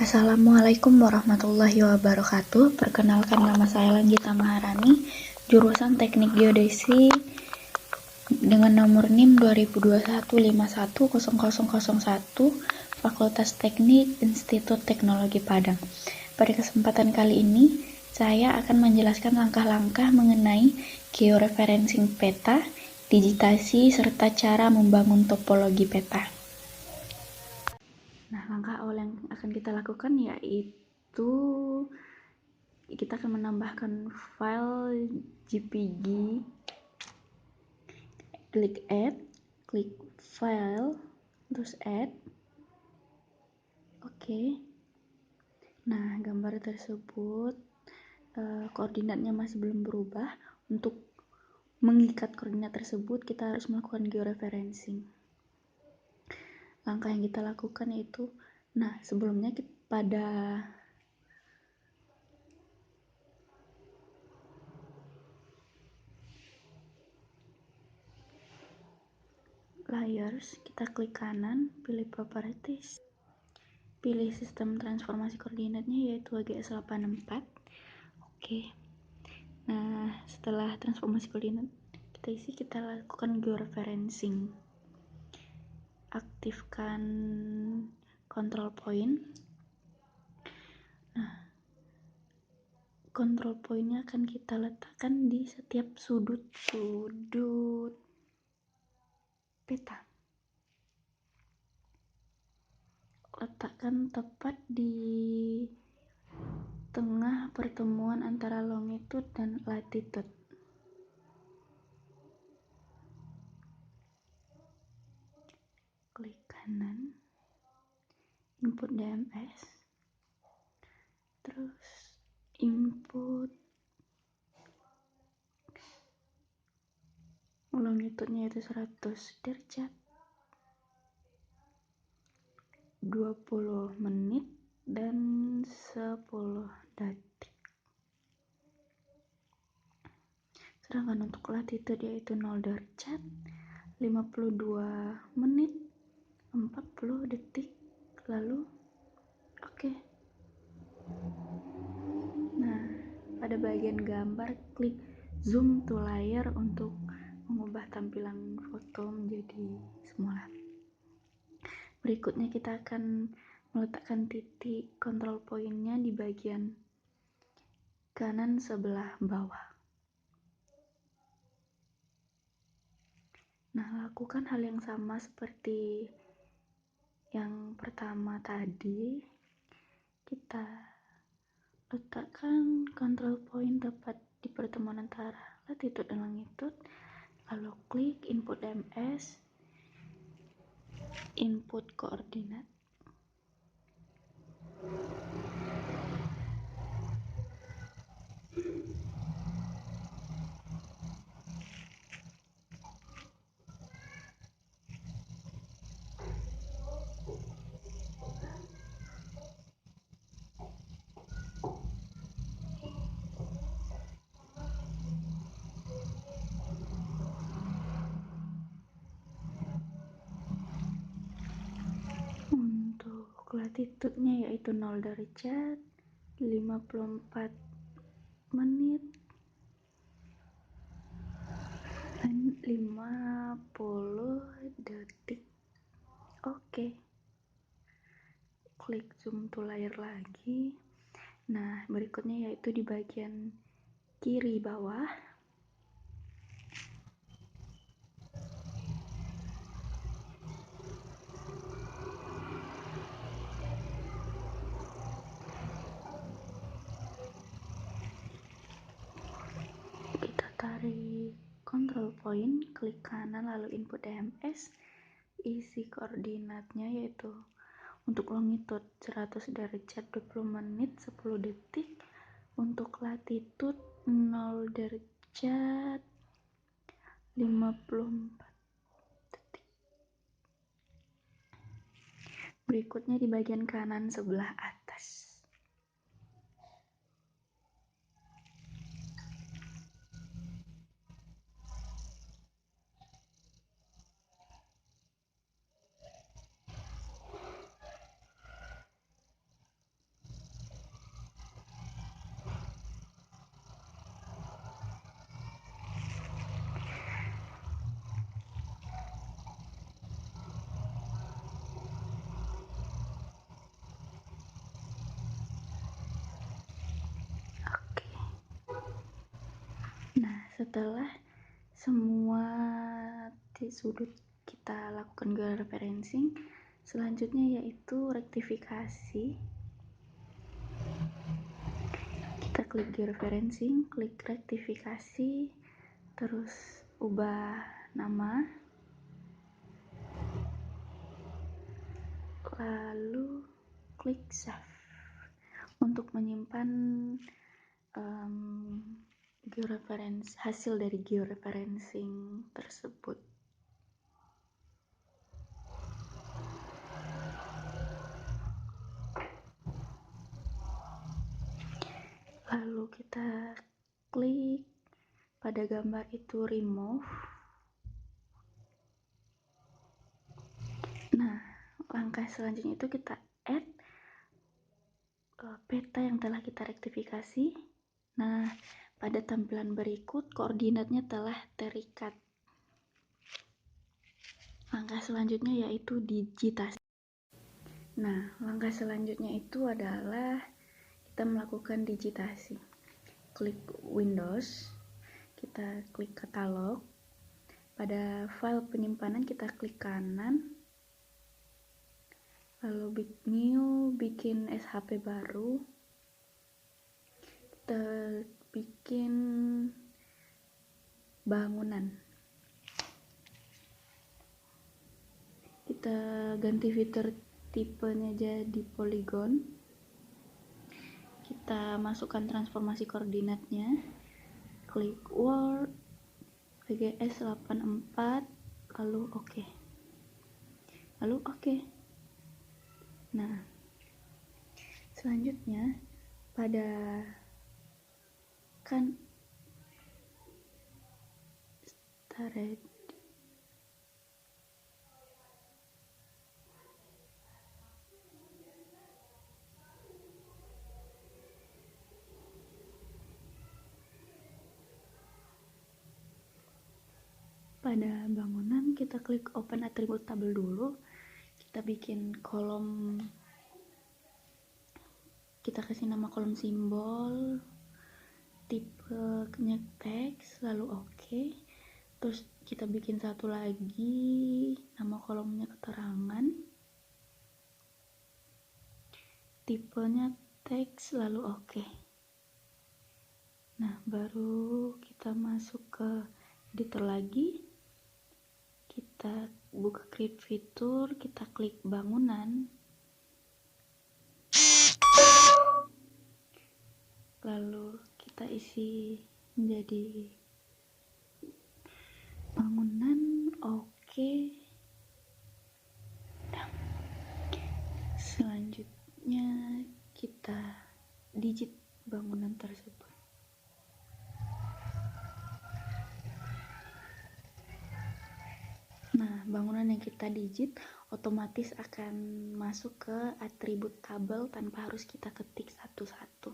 Assalamualaikum warahmatullahi wabarakatuh. Perkenalkan, nama saya Langgita Maharani, jurusan Teknik Geodesi dengan nomor NIM 2021510001, Fakultas Teknik Institut Teknologi Padang. Pada kesempatan kali ini, saya akan menjelaskan langkah-langkah mengenai georeferencing peta, digitasi, serta cara membangun topologi peta. Nah, langkah awal yang akan kita lakukan yaitu kita akan menambahkan file JPG. Klik add, klik file, terus add. Oke. Nah, gambar tersebut koordinatnya masih belum berubah. Untuk mengikat koordinat tersebut, kita harus melakukan georeferencing. Langkah yang kita lakukan yaitu, sebelumnya pada layers, kita klik kanan, pilih properties, pilih sistem transformasi koordinatnya yaitu AGS84. Oke. Nah, setelah transformasi koordinat kita isi, kita lakukan georeferencing. Aktifkan control point. Nah, control point-nya akan kita letakkan di setiap sudut peta. Letakkan tepat di tengah pertemuan antara longitude dan latitude. Klik kanan, input DMS, terus input longitude-nya itu 100 derajat, 20 menit, dan 10 detik. Sedangkan untuk latitude yaitu 0 derajat, 52 menit, 40 detik, lalu oke. Nah, pada bagian gambar, klik zoom to layer untuk mengubah tampilan foto menjadi semula. Berikutnya kita akan meletakkan titik control point-nya di bagian kanan sebelah bawah. Nah, lakukan hal yang sama seperti yang pertama tadi. Kita letakkan control point tepat di pertemuan antara latitude dan longitude, lalu klik input DMS, input koordinat. Untuk latitude-nya yaitu 0 derajat, 54 menit, dan 50 detik. Oke. Klik zoom to layer lagi. Nah, berikutnya yaitu di bagian kiri bawah. Kita tarik control point, klik kanan, lalu input DMS, isi koordinatnya yaitu untuk longitude 100 derajat, 20 menit, 10 detik. Untuk latitude 0 derajat, 54 detik. Berikutnya di bagian kanan sebelah atas. Setelah semua di sudut kita lakukan georeferencing, selanjutnya yaitu rektifikasi. Kita klik georeferencing, klik rektifikasi, terus ubah nama, lalu klik save untuk menyimpan hasil dari georeferencing tersebut. Lalu kita klik pada gambar itu remove. Nah, langkah selanjutnya itu kita add peta yang telah kita rektifikasi. Nah, pada tampilan berikut koordinatnya telah terikat. Langkah selanjutnya yaitu digitasi. Nah, langkah selanjutnya itu adalah kita melakukan digitasi. Klik Windows, kita klik katalog. Pada file penyimpanan kita klik kanan, lalu bikin SHP baru. Kita bikin bangunan. Kita ganti fitur tipenya jadi poligon. Kita masukkan transformasi koordinatnya. Klik Word, VGS 84, lalu oke. Lalu oke. Nah, selanjutnya pada started. Pada bangunan kita klik open attribute table dulu. Kita bikin kolom, kita kasih nama kolom simbol, tipenya teks, lalu oke. Terus kita bikin satu lagi, nama kolomnya keterangan, tipenya teks, lalu oke. Nah, baru kita masuk ke editor lagi, kita buka create fitur, kita klik bangunan, lalu kita isi menjadi bangunan, oke. Nah, selanjutnya kita digit bangunan tersebut. Nah, bangunan yang kita digit otomatis akan masuk ke atribut tabel tanpa harus kita ketik satu-satu.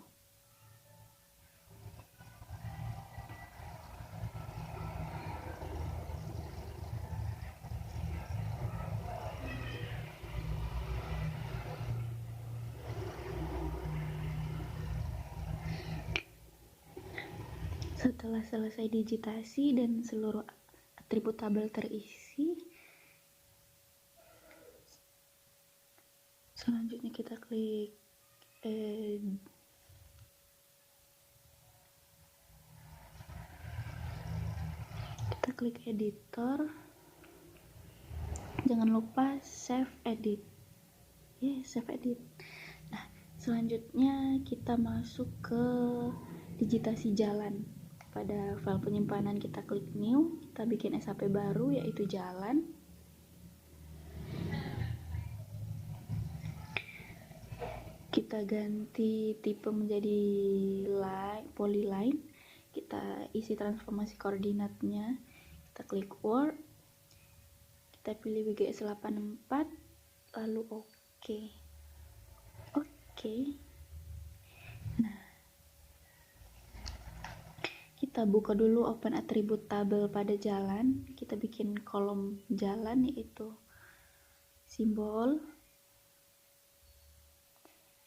Setelah selesai digitasi dan seluruh atribut tabel terisi, selanjutnya kita klik editor. Jangan lupa save edit. Save edit. Nah, selanjutnya kita masuk ke digitasi jalan. Pada file penyimpanan kita klik new, kita bikin SHP baru yaitu jalan. Kita ganti tipe menjadi polyline. Kita isi transformasi koordinatnya. Kita klik Word. Kita pilih WGS 84, lalu oke. Nah, kita buka dulu open atribut tabel pada jalan. Kita bikin kolom jalan yaitu simbol,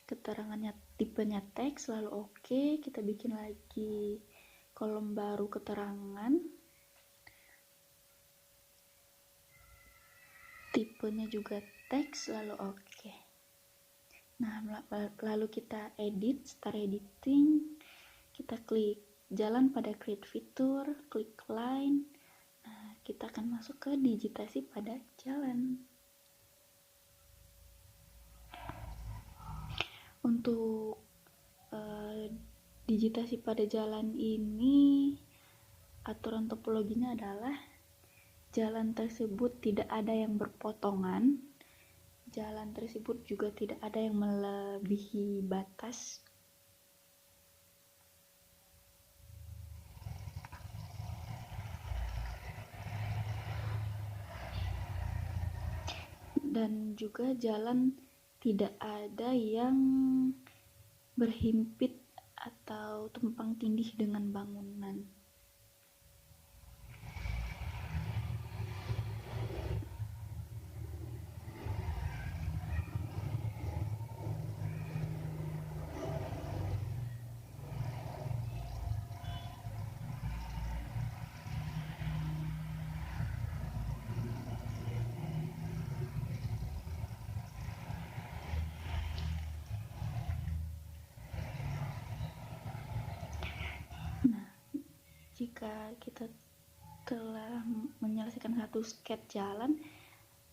keterangannya tipenya teks, lalu oke. Kita bikin lagi kolom baru keterangan, tipenya juga teks, lalu oke. Nah, lalu kita edit, start editing, kita klik jalan pada create fitur, klik line. Nah, kita akan masuk ke digitasi pada jalan. Untuk digitasi pada jalan ini, aturan topologinya adalah jalan tersebut tidak ada yang berpotongan, jalan tersebut juga tidak ada yang melebihi batas, dan juga jalan tidak ada yang berhimpit atau tumpang tindih dengan bangunan. Nah, jika kita telah menyelesaikan satu sketch jalan,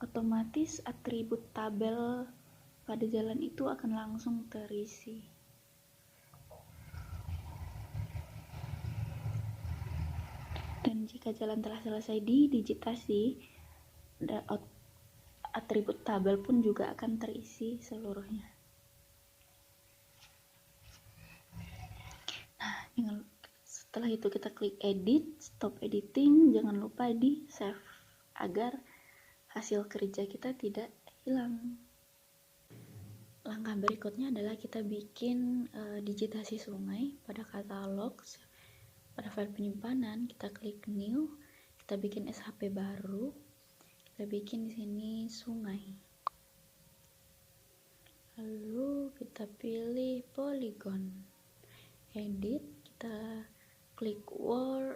otomatis atribut tabel pada jalan itu akan langsung terisi. Dan jika jalan telah selesai didigitasi, atribut tabel pun juga akan terisi seluruhnya. Nah, setelah itu kita klik edit, stop editing, jangan lupa di save agar hasil kerja kita tidak hilang. Langkah berikutnya adalah kita bikin digitasi sungai pada katalog. Pada file penyimpanan kita klik new, kita bikin SHP baru, kita bikin di sini sungai. Lalu kita pilih polygon, edit, kita klik word,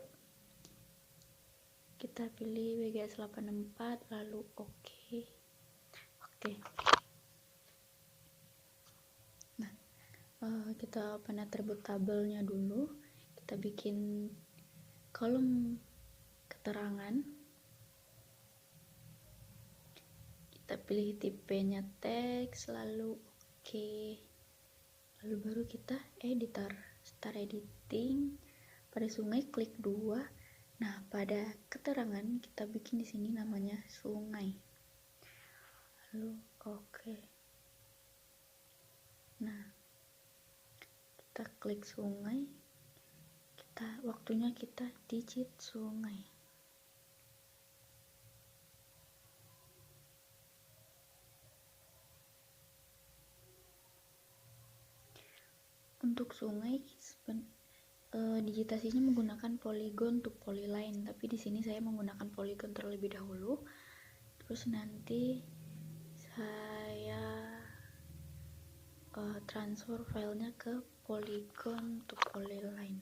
kita pilih WGS 84, lalu oke. Nah, kita open atribut tabelnya dulu, kita bikin kolom keterangan, kita pilih tipenya teks, lalu oke. Lalu baru kita editor, start editing. Pada sungai klik 2. Nah, pada keterangan kita bikin di sini namanya sungai. Lalu oke. Nah, kita klik sungai. Waktunya kita digit sungai. Untuk sungai digitasinya menggunakan polygon to polyline, tapi di sini saya menggunakan polygon terlebih dahulu, terus nanti saya transfer filenya ke polygon to polyline.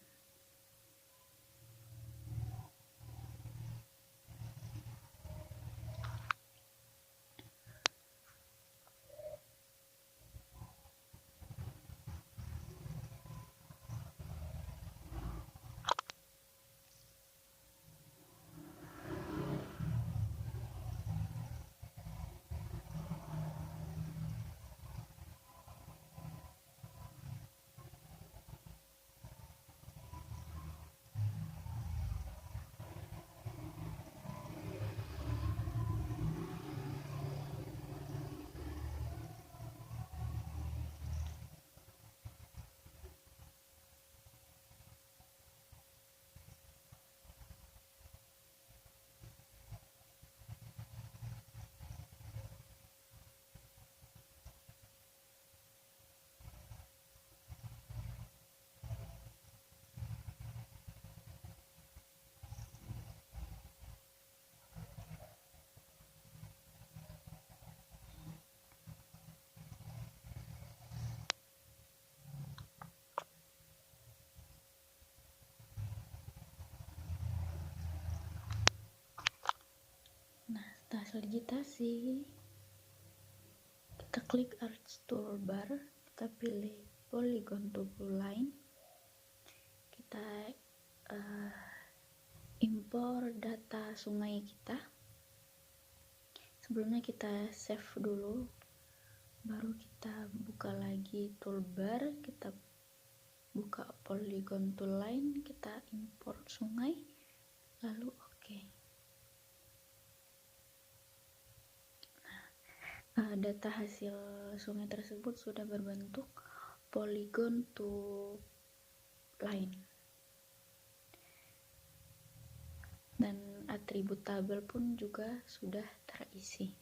Kita hasil digitasi, kita klik Arch Toolbar, kita pilih Polygon to Blue Line, kita impor data sungai kita. Sebelumnya kita save dulu, baru kita buka lagi toolbar, kita buka Polygon to Line, kita import sungai, lalu oke. Data hasil sungai tersebut sudah berbentuk Polygon to Line, dan atribut tabel pun juga sudah terisi.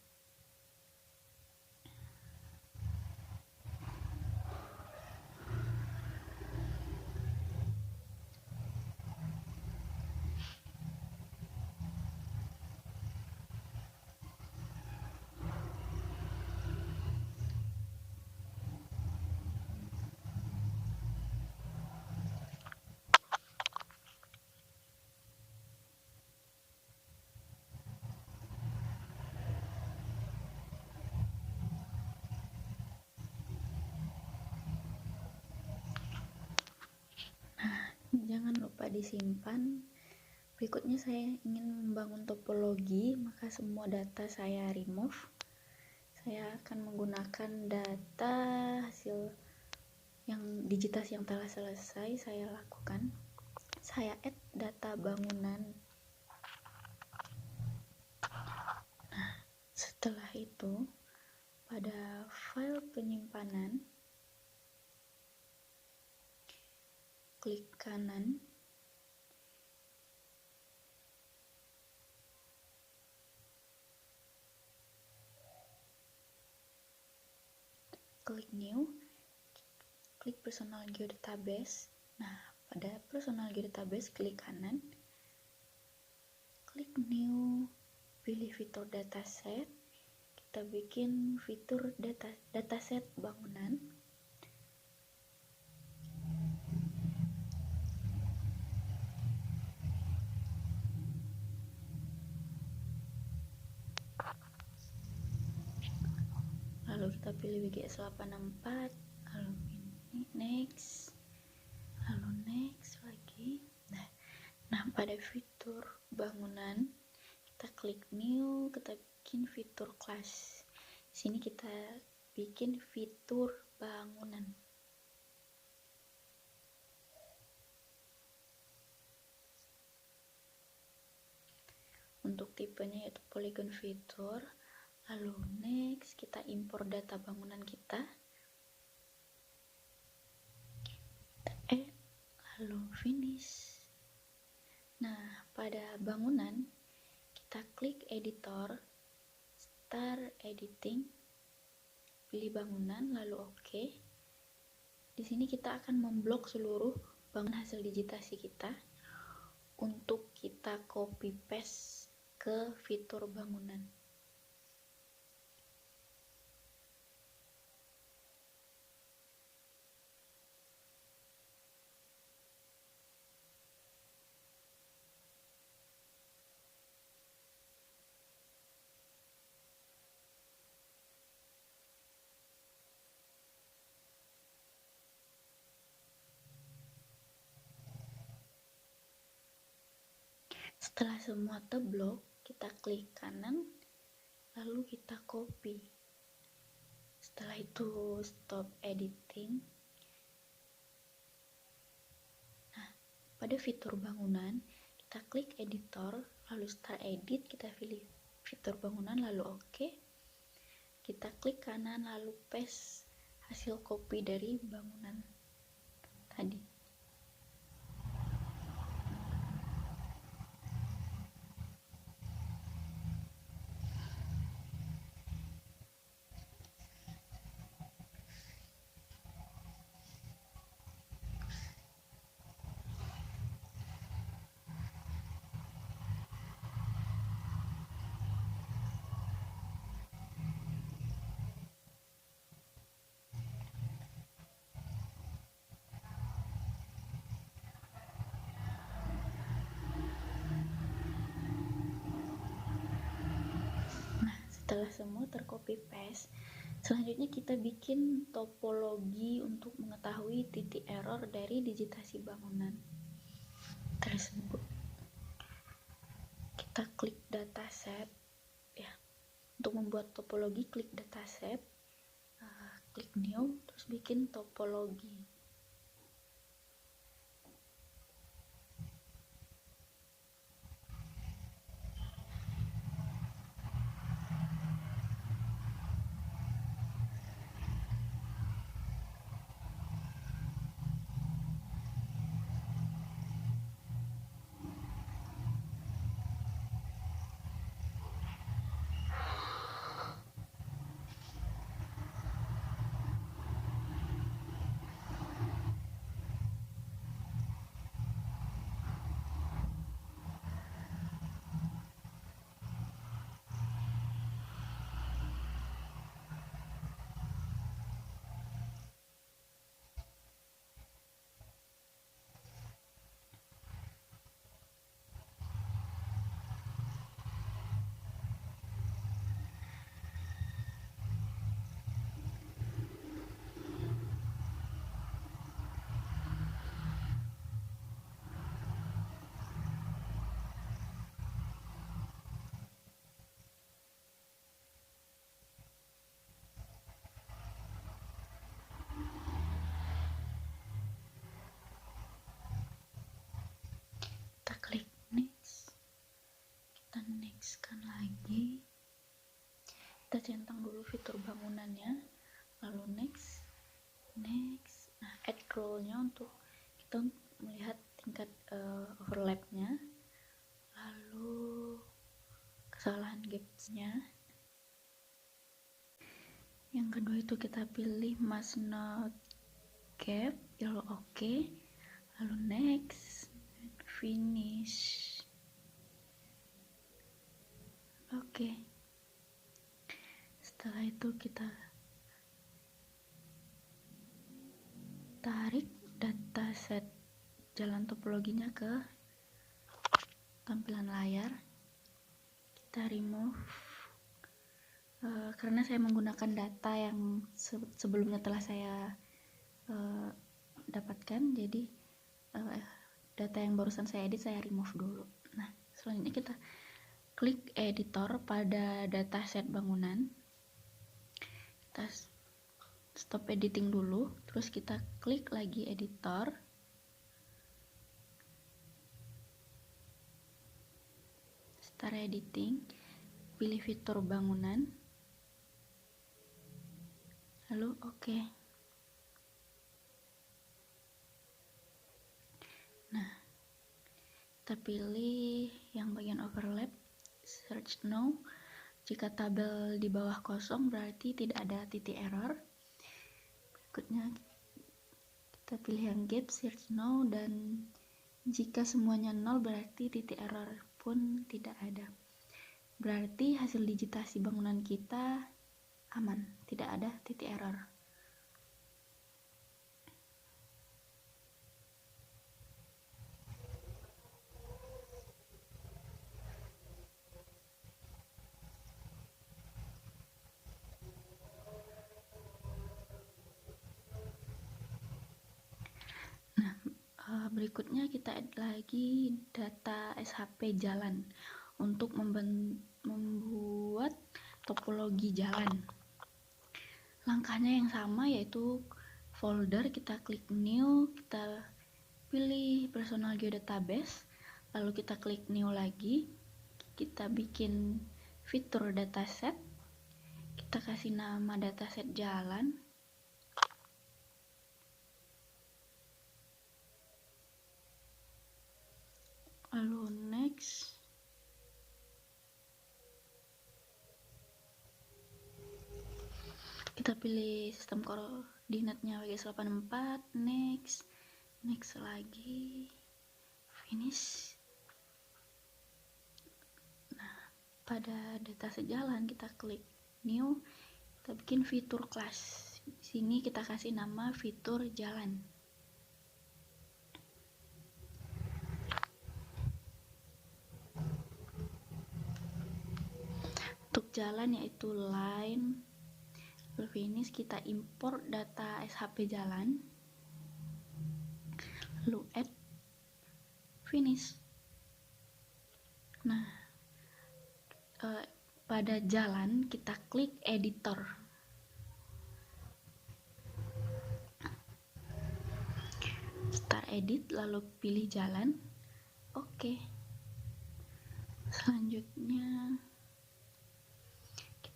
Jangan lupa disimpan. Berikutnya saya ingin membangun topologi, maka semua data saya remove. Saya akan menggunakan data hasil yang digitasi yang telah selesai saya lakukan. Saya add data bangunan. Nah, setelah itu pada file penyimpanan, klik kanan, klik new, klik personal geodatabase. Nah, pada personal geodatabase klik kanan, klik new, pilih fitur dataset, kita bikin fitur dataset bangunan. Lalu kita pilih WGS 84, lalu ini next, lalu next lagi. Nah, pada fitur bangunan kita klik new, kita bikin fitur class. Di sini kita bikin fitur bangunan. Untuk tipenya yaitu polygon fitur. Lalu next, kita impor data bangunan kita. Kita add, lalu finish. Nah, pada bangunan kita klik editor, start editing, pilih bangunan, lalu oke. Di sini kita akan memblok seluruh bangunan hasil digitasi kita untuk kita copy paste ke fitur bangunan. Setelah semua terblok, kita klik kanan, lalu kita copy. Setelah itu stop editing. Nah, pada fitur bangunan, kita klik editor, lalu start edit, kita pilih fitur bangunan, lalu oke. Kita klik kanan, lalu paste hasil copy dari bangunan tadi. Setelah semua tercopy paste, selanjutnya kita bikin topologi untuk mengetahui titik error dari digitasi bangunan tersebut. Kita klik dataset ya. Untuk membuat topologi, klik dataset, klik new, terus bikin topologi. Kita klik next, kita next kan lagi, kita centang dulu fitur bangunannya, lalu next. Nah, add scrollnya untuk kita melihat tingkat overlapnya, lalu kesalahan gapsnya. Yang kedua itu kita pilih must not gap, lalu oke, lalu next, finish. Oke. Setelah itu kita tarik dataset jalan topologinya ke tampilan layar. Kita remove karena saya menggunakan data yang sebelumnya telah saya dapatkan, jadi data yang barusan saya edit saya remove dulu. Nah, selanjutnya kita klik editor pada dataset bangunan, kita stop editing dulu, terus kita klik lagi editor, start editing, pilih fitur bangunan, lalu oke. Nah, kita pilih yang bagian overlap, search no. Jika tabel di bawah kosong berarti tidak ada titik error. Berikutnya kita pilih yang gap, search no, dan jika semuanya 0 berarti titik error pun tidak ada. Berarti hasil digitasi bangunan kita aman, tidak ada titik error. Nah, berikutnya kita add lagi data SHP jalan untuk membuat topologi jalan. Langkahnya yang sama, yaitu folder, kita klik new, kita pilih personal geodatabase, lalu kita klik new lagi, kita bikin fitur dataset, kita kasih nama dataset jalan, lalu next. Kita pilih sistem koordinatnya WGS84, next lagi, finish. Nah, pada dataset jalan kita klik new, kita bikin fitur class. Di sini kita kasih nama fitur jalan. Untuk untuk jalan yaitu line, lalu finish, kita import data SHP jalan, lalu add, finish. Nah, pada jalan kita klik editor, start edit, lalu pilih jalan. Oke. Selanjutnya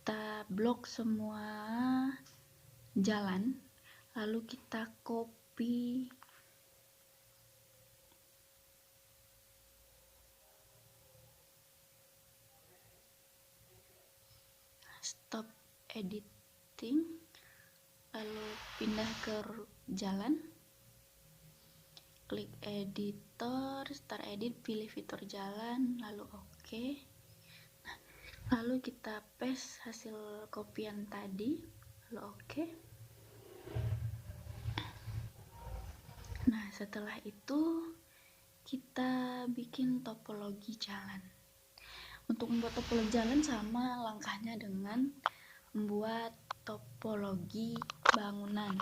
kita blok semua jalan, lalu kita copy stop editing, lalu pindah ke jalan, klik editor, start edit, pilih fitur jalan, lalu oke. Nah, lalu kita paste hasil kopian tadi, lalu oke. Nah, setelah itu kita bikin topologi jalan. Untuk membuat topologi jalan sama langkahnya dengan membuat topologi bangunan.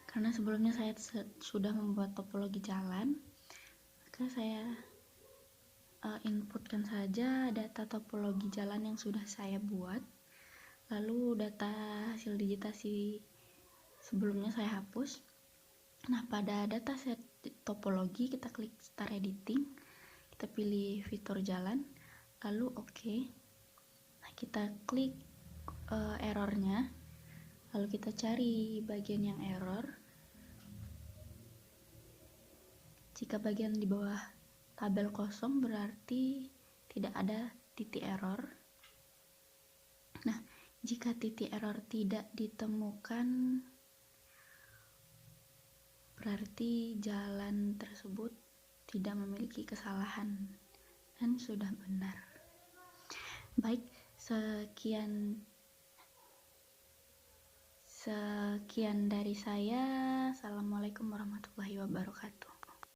Karena sebelumnya saya sudah membuat topologi jalan, maka saya inputkan saja data topologi jalan yang sudah saya buat, lalu data hasil digitasi sebelumnya saya hapus. Nah, pada data set topologi kita klik start editing, kita pilih fitur jalan, lalu oke. Nah, kita klik errornya, lalu kita cari bagian yang error. Jika bagian di bawah tabel kosong berarti tidak ada titik error. Nah, jika titik error tidak ditemukan berarti jalan tersebut tidak memiliki kesalahan dan sudah benar. Baik, sekian dari saya. Assalamualaikum warahmatullahi wabarakatuh.